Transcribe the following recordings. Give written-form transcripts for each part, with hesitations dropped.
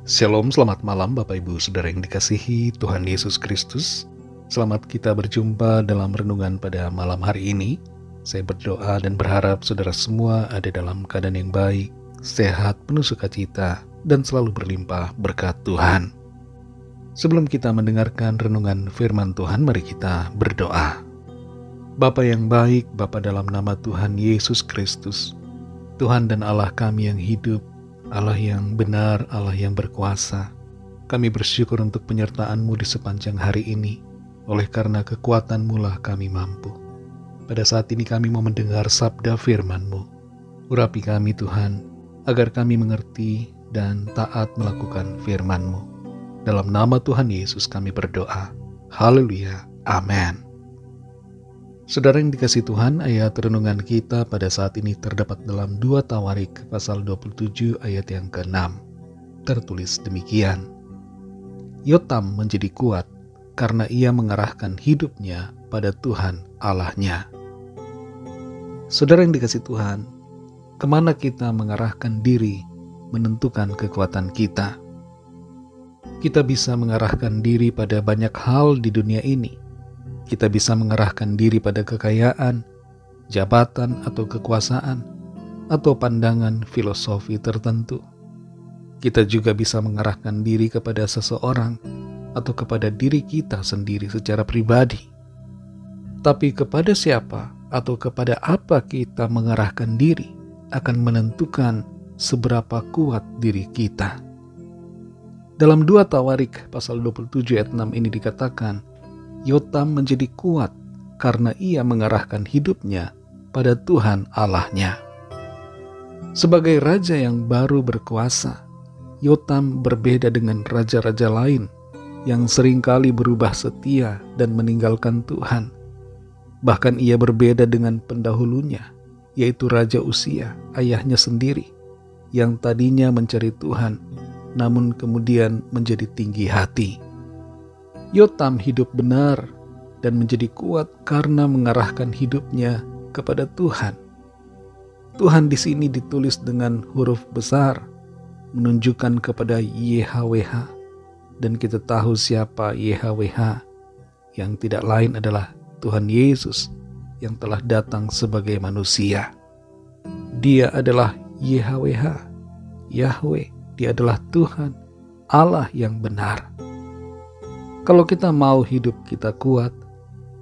Shalom, selamat malam Bapak Ibu Saudara yang dikasihi Tuhan Yesus Kristus. Selamat kita berjumpa dalam renungan pada malam hari ini. Saya berdoa dan berharap saudara semua ada dalam keadaan yang baik, sehat, penuh sukacita, dan selalu berlimpah berkat Tuhan. Sebelum kita mendengarkan renungan firman Tuhan, mari kita berdoa. Bapa yang baik, Bapa dalam nama Tuhan Yesus Kristus, Tuhan dan Allah kami yang hidup, Allah yang benar, Allah yang berkuasa. Kami bersyukur untuk penyertaan-Mu di sepanjang hari ini. Oleh karena kekuatan-Mu lah kami mampu. Pada saat ini kami mau mendengar sabda firman-Mu. Urapi kami Tuhan, agar kami mengerti dan taat melakukan firman-Mu. Dalam nama Tuhan Yesus kami berdoa. Haleluya. Amin. Saudara yang dikasihi Tuhan, ayat renungan kita pada saat ini terdapat dalam 2 Tawarik pasal 27 ayat yang ke-6. Tertulis demikian. Yotam menjadi kuat karena ia mengarahkan hidupnya pada Tuhan Allahnya. Saudara yang dikasihi Tuhan, kemana kita mengarahkan diri menentukan kekuatan kita. Kita bisa mengarahkan diri pada banyak hal di dunia ini. Kita bisa mengarahkan diri pada kekayaan, jabatan atau kekuasaan, atau pandangan filosofi tertentu. Kita juga bisa mengarahkan diri kepada seseorang atau kepada diri kita sendiri secara pribadi. Tapi kepada siapa atau kepada apa kita mengarahkan diri akan menentukan seberapa kuat diri kita. Dalam 2 Tawarik pasal 27 ayat 6 ini dikatakan, Yotam menjadi kuat karena ia mengarahkan hidupnya pada Tuhan Allahnya. Sebagai raja yang baru berkuasa, Yotam berbeda dengan raja-raja lain yang seringkali berubah setia dan meninggalkan Tuhan. Bahkan ia berbeda dengan pendahulunya, yaitu Raja Uzia, ayahnya sendiri, yang tadinya mencari Tuhan, namun kemudian menjadi tinggi hati. Yotam hidup benar dan menjadi kuat karena mengarahkan hidupnya kepada Tuhan. Tuhan di sini ditulis dengan huruf besar, menunjukkan kepada YHWH, dan kita tahu siapa YHWH, yang tidak lain adalah Tuhan Yesus yang telah datang sebagai manusia. Dia adalah YHWH, Yahweh, Dia adalah Tuhan, Allah yang benar. Kalau kita mau hidup kita kuat,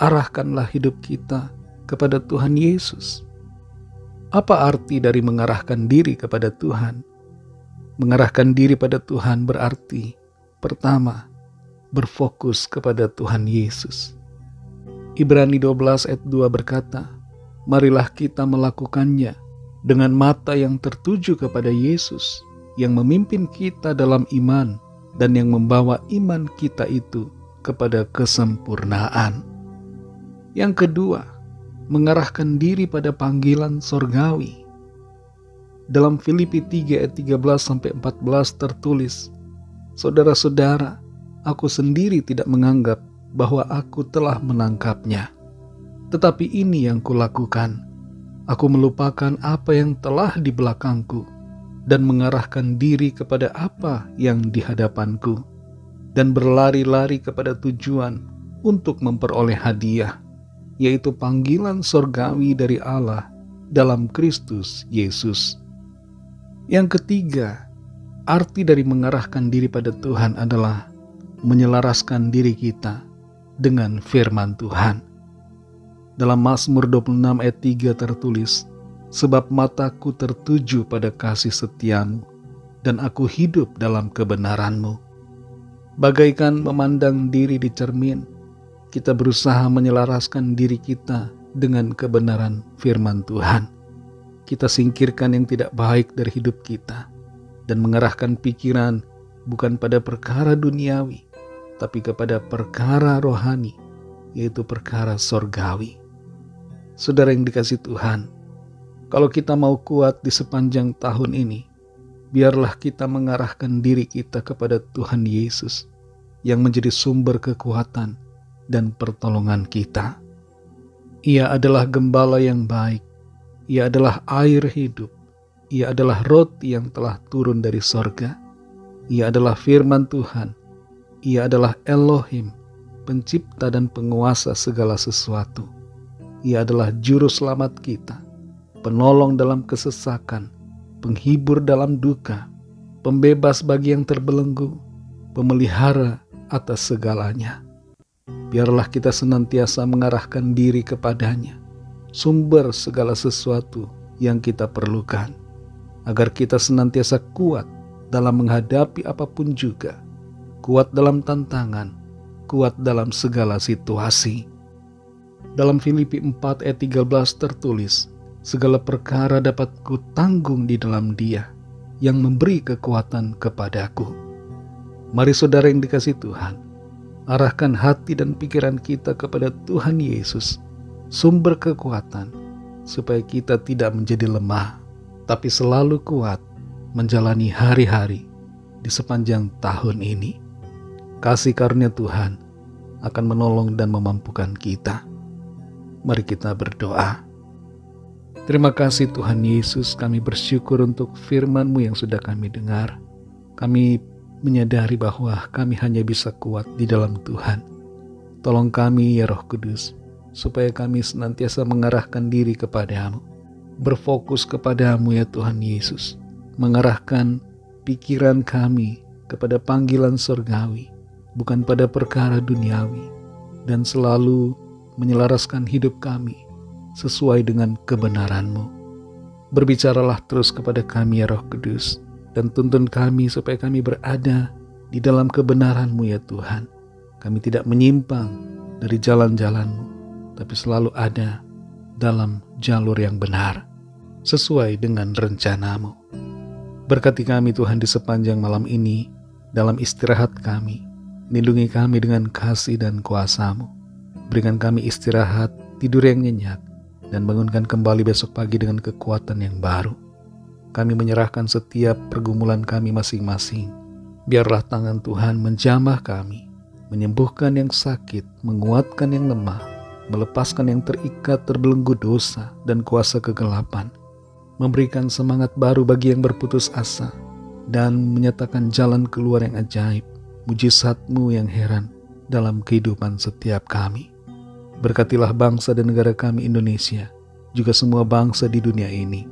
arahkanlah hidup kita kepada Tuhan Yesus. Apa arti dari mengarahkan diri kepada Tuhan? Mengarahkan diri pada Tuhan berarti, pertama, berfokus kepada Tuhan Yesus. Ibrani 12 ayat 2 berkata, marilah kita melakukannya dengan mata yang tertuju kepada Yesus, yang memimpin kita dalam iman, dan yang membawa iman kita itu kepada kesempurnaan. Yang kedua, mengarahkan diri pada panggilan sorgawi. Dalam Filipi 3 ayat 13-14 tertulis, saudara-saudara, aku sendiri tidak menganggap bahwa aku telah menangkapnya. Tetapi ini yang kulakukan, aku melupakan apa yang telah di belakangku, dan mengarahkan diri kepada apa yang di hadapanku, dan berlari-lari kepada tujuan untuk memperoleh hadiah, yaitu panggilan sorgawi dari Allah dalam Kristus Yesus. Yang ketiga, arti dari mengarahkan diri pada Tuhan adalah menyelaraskan diri kita dengan firman Tuhan. Dalam Mazmur 26 ayat 3 tertulis, sebab mataku tertuju pada kasih setiamu, dan aku hidup dalam kebenaranmu. Bagaikan memandang diri di cermin, kita berusaha menyelaraskan diri kita dengan kebenaran firman Tuhan. Kita singkirkan yang tidak baik dari hidup kita, dan mengarahkan pikiran bukan pada perkara duniawi, tapi kepada perkara rohani, yaitu perkara sorgawi. Saudara yang dikasihi Tuhan, kalau kita mau kuat di sepanjang tahun ini, biarlah kita mengarahkan diri kita kepada Tuhan Yesus yang menjadi sumber kekuatan dan pertolongan kita. Ia adalah gembala yang baik, Ia adalah air hidup, Ia adalah roti yang telah turun dari sorga, Ia adalah firman Tuhan. Ia adalah Elohim, pencipta dan penguasa segala sesuatu. Ia adalah juru selamat kita, penolong dalam kesesakan, penghibur dalam duka, pembebas bagi yang terbelenggu, pemelihara atas segalanya. Biarlah kita senantiasa mengarahkan diri kepadanya, sumber segala sesuatu yang kita perlukan, agar kita senantiasa kuat dalam menghadapi apapun juga, kuat dalam tantangan, kuat dalam segala situasi. Dalam Filipi 4 ayat 13 tertulis, segala perkara dapat kutanggung di dalam Dia yang memberi kekuatan kepadaku. Mari saudara yang dikasihi Tuhan, arahkan hati dan pikiran kita kepada Tuhan Yesus, sumber kekuatan, supaya kita tidak menjadi lemah, tapi selalu kuat menjalani hari-hari di sepanjang tahun ini. Kasih karunia Tuhan akan menolong dan memampukan kita. Mari kita berdoa. Terima kasih Tuhan Yesus, kami bersyukur untuk firman-Mu yang sudah kami dengar. Kami menyadari bahwa kami hanya bisa kuat di dalam Tuhan. Tolong kami ya Roh Kudus, supaya kami senantiasa mengarahkan diri kepadamu, berfokus kepadamu ya Tuhan Yesus, mengarahkan pikiran kami kepada panggilan surgawi, bukan pada perkara duniawi, dan selalu menyelaraskan hidup kami sesuai dengan kebenaran-Mu. Berbicaralah terus kepada kami ya Roh Kudus, dan tuntun kami supaya kami berada di dalam kebenaran-Mu ya Tuhan. Kami tidak menyimpang dari jalan-jalan-Mu, tapi selalu ada dalam jalur yang benar, sesuai dengan rencana-Mu. Berkati kami Tuhan di sepanjang malam ini, dalam istirahat kami. Lindungi kami dengan kasih dan kuasa-Mu. Berikan kami istirahat, tidur yang nyenyak, dan bangunkan kembali besok pagi dengan kekuatan yang baru. Kami menyerahkan setiap pergumulan kami masing-masing. Biarlah tangan Tuhan menjamah kami, menyembuhkan yang sakit, menguatkan yang lemah, melepaskan yang terikat terbelenggu dosa dan kuasa kegelapan, memberikan semangat baru bagi yang berputus asa, dan menyatakan jalan keluar yang ajaib, mujizat-Mu yang heran dalam kehidupan setiap kami. Berkatilah bangsa dan negara kami Indonesia, juga semua bangsa di dunia ini.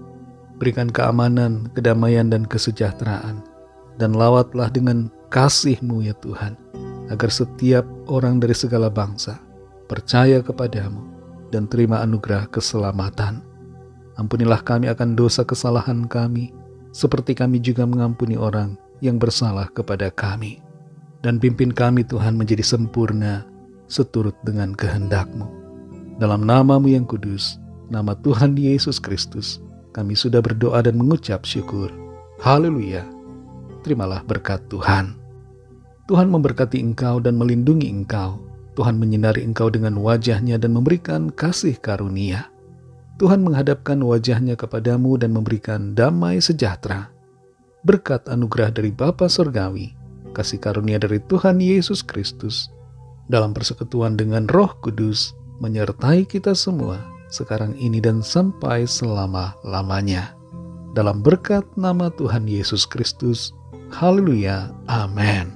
Berikan keamanan, kedamaian, dan kesejahteraan. Dan lawatlah dengan kasih-Mu ya Tuhan, agar setiap orang dari segala bangsa percaya kepadamu dan terima anugerah keselamatan. Ampunilah kami akan dosa kesalahan kami, seperti kami juga mengampuni orang yang bersalah kepada kami. Dan pimpin kami Tuhan menjadi sempurna, seturut dengan kehendak-Mu. Dalam nama-Mu yang kudus, nama Tuhan Yesus Kristus, kami sudah berdoa dan mengucap syukur. Haleluya. Terimalah berkat Tuhan. Tuhan memberkati engkau dan melindungi engkau. Tuhan menyinari engkau dengan wajah-Nya dan memberikan kasih karunia. Tuhan menghadapkan wajah-Nya kepadamu dan memberikan damai sejahtera. Berkat anugerah dari Bapa Surgawi, kasih karunia dari Tuhan Yesus Kristus, dalam persekutuan dengan Roh Kudus, menyertai kita semua, sekarang ini dan sampai selama-lamanya. Dalam berkat nama Tuhan Yesus Kristus. Haleluya. Amin.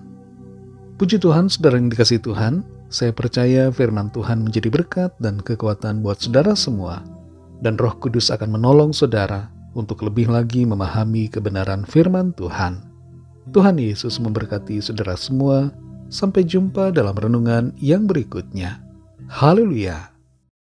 Puji Tuhan, saudara yang dikasihi Tuhan, saya percaya firman Tuhan menjadi berkat dan kekuatan buat saudara semua, dan Roh Kudus akan menolong saudara untuk lebih lagi memahami kebenaran firman Tuhan. Tuhan Yesus memberkati saudara semua. Sampai jumpa dalam renungan yang berikutnya. Haleluya.